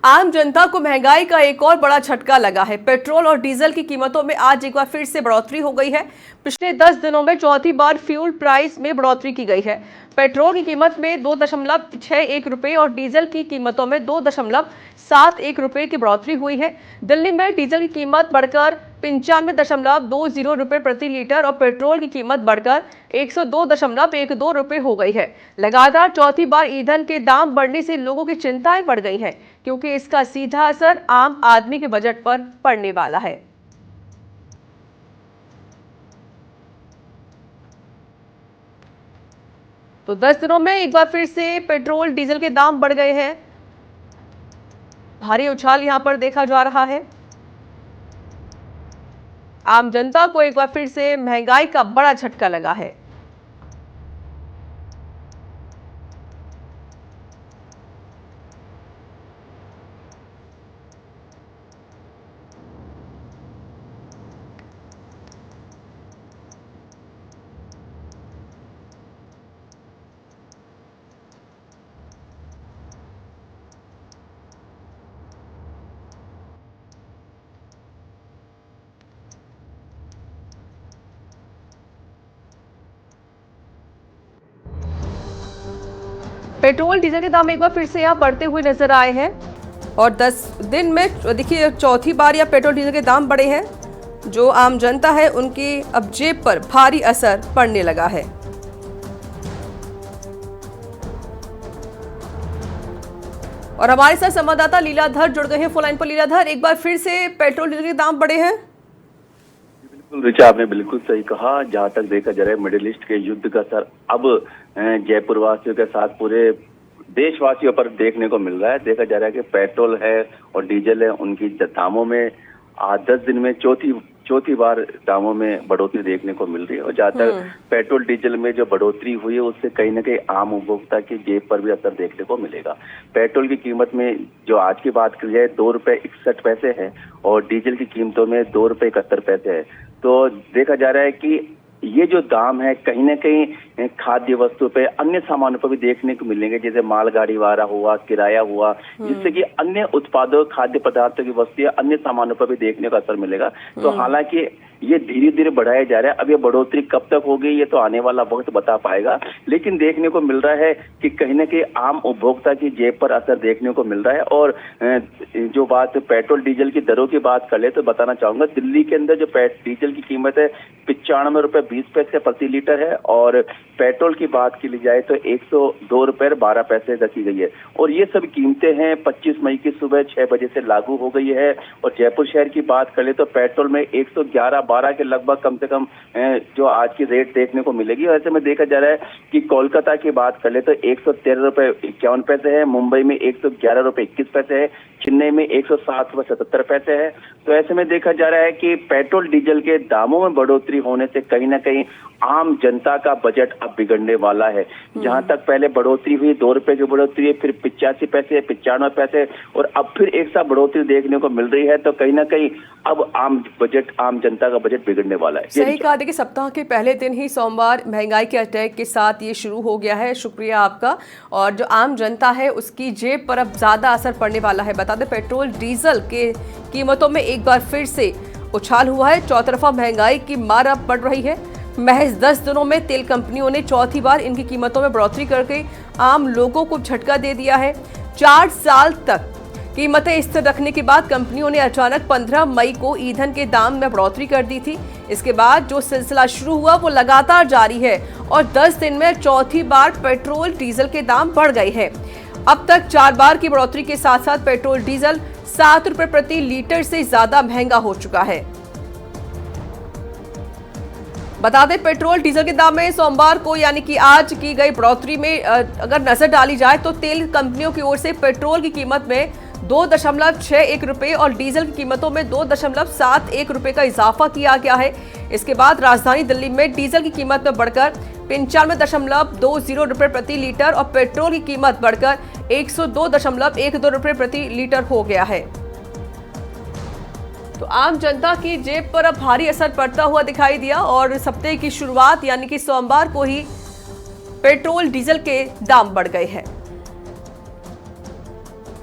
आम जनता को महंगाई का एक और बड़ा झटका लगा है। पेट्रोल और डीजल की कीमतों में आज एक बार फिर से बढ़ोतरी हो गई है। पिछले 10 दिनों में चौथी बार फ्यूल प्राइस में बढ़ोतरी की गई है। पेट्रोल की कीमत में 2.61 रुपए और डीजल की कीमतों में 2.71 रुपए की बढ़ोतरी हुई है। दिल्ली में डीजल की कीमत बढ़कर 95.20 रुपए प्रति लीटर और पेट्रोल की कीमत बढ़कर 102.12 रुपए हो गई है। लगातार चौथी बार ईंधन के दाम बढ़ने से लोगों की चिंताएं बढ़ गई हैं, क्योंकि इसका सीधा असर आम आदमी के बजट पर पड़ने वाला है। तो 10 दिनों में एक बार फिर से पेट्रोल डीजल के दाम बढ़ गए हैं। भारी उछाल यहां पर देखा जा रहा है। आम जनता को एक बार फिर से महंगाई का बड़ा झटका लगा है। पेट्रोल डीजल के दाम एक बार फिर से यहाँ बढ़ते हुए नजर आए हैं और 10 दिन में देखिए चौथी बार या पेट्रोल डीजल के दाम बढ़े हैं। जो आम जनता है उनकी अब जेब पर भारी असर पड़ने लगा है। और हमारे साथ संवाददाता लीलाधर जुड़ गए हैं फोन लाइन पर। लीलाधर, एक बार फिर से पेट्रोल डीजल के दाम बढ़े हैं। बिल्कुल रिचा, आपने बिल्कुल सही कहा। जहां तक देखा जा रहा है मिडिल ईस्ट के युद्ध का असर अब जयपुर वासियों के साथ पूरे देशवासियों पर देखने को मिल रहा है। देखा जा रहा है कि पेट्रोल है और डीजल है, उनकी दामों में आज 10 दिन में चौथी बार दामों में बढ़ोतरी देखने को मिल रही है। और जहाँ तक पेट्रोल डीजल में जो बढ़ोतरी हुई है उससे कहीं ना कहीं आम उपभोक्ता की जेब पर भी असर देखने को मिलेगा। पेट्रोल की कीमत में जो आज की बात की जाए ₹2.61 है और डीजल की कीमतों में ₹2.71 है। तो देखा जा रहा है कि ये जो दाम है कहीं ना कहीं खाद्य वस्तु पे अन्य सामानों पर भी देखने को मिलेंगे, जैसे मालगाड़ी वाला हुआ, किराया हुआ, जिससे कि अन्य उत्पादों खाद्य पदार्थों की वस्तुएं अन्य सामानों पर भी देखने का असर मिलेगा। तो हालांकि ये धीरे धीरे बढ़ाया जा रहा है। अब ये बढ़ोतरी कब तक होगी ये तो आने वाला वक्त बता पाएगा, लेकिन देखने को मिल रहा है कि कहीं ना कहीं आम उपभोक्ता की जेब पर असर देखने को मिल रहा है। और जो बात पेट्रोल डीजल की दरों की बात कर ले तो बताना चाहूंगा, दिल्ली के अंदर जो डीजल की कीमत है ₹95.20 प्रति लीटर है और पेट्रोल की बात की जाए तो ₹102.12 रखी गई है। और ये सब कीमतें हैं 25 मई की सुबह 6 बजे से लागू हो गई है। और जयपुर शहर की बात कर ले तो पेट्रोल में 111-12 के लगभग कम से कम जो आज की रेट देखने को मिलेगी। और ऐसे में देखा जा रहा है कि कोलकाता की बात कर ले तो ₹113.51 है, मुंबई में ₹111.21 है, चेन्नई में ₹107.77 है। तो ऐसे में देखा जा रहा है कि पेट्रोल डीजल के दामों में बढ़ोतरी होने से कहीं ना कहीं आम जनता का बजट अब बिगड़ने वाला है। जहां तक पहले बढ़ोतरी हुई ₹2 की बढ़ोतरी है, फिर 85 पैसे, 95 पैसे और अब फिर एक साथ बढ़ोतरी देखने को मिल रही है। तो कहीं ना कहीं अब आम जनता का बजट बिगड़ने वाला है। सही कहा। देखिए सप्ताह के पहले दिन ही सोमवार महंगाई के अटैक के साथ ये शुरू हो गया है। शुक्रिया आपका। और जो आम जनता है उसकी जेब पर अब ज्यादा असर पड़ने वाला है। बता दें पेट्रोल डीजल के कीमतों में एक बार फिर से उछाल हुआ है। चौतरफा महंगाई की मार अब बढ़ रही है। महज 10 दिनों में तेल कंपनियों ने चौथी बार इनकी कीमतों में बढ़ोतरी करके आम लोगों को झटका दे दिया है। 4 साल तक कीमतें स्थिर रखने के बाद कंपनियों ने अचानक 15 मई को ईंधन के दाम में बढ़ोतरी कर दी थी। इसके बाद जो सिलसिला शुरू हुआ वो लगातार जारी है और 10 दिन में चौथी बार पेट्रोल डीजल के दाम बढ़ गए हैं। अब तक 4 बार की बढ़ोतरी के साथ साथ पेट्रोल डीजल ₹7 प्रति लीटर से ज्यादा महंगा हो चुका है। बता दें पेट्रोल डीजल के दाम में सोमवार को यानी कि आज की गई बढ़ोतरी में अगर नजर डाली जाए तो तेल कंपनियों की ओर से पेट्रोल की कीमत में 2.61 रुपए और डीजल की कीमतों में 2.71 रुपए का इजाफा किया गया है। इसके बाद राजधानी दिल्ली में डीजल की कीमत में बढ़कर 95.20 रुपए प्रति लीटर और पेट्रोल की कीमत बढ़कर 102.12 रुपए प्रति लीटर हो गया है। तो आम जनता की जेब पर अब भारी असर पड़ता हुआ दिखाई दिया और सप्ताह की शुरुआत यानी कि सोमवार को ही पेट्रोल डीजल के दाम बढ़ गए हैं।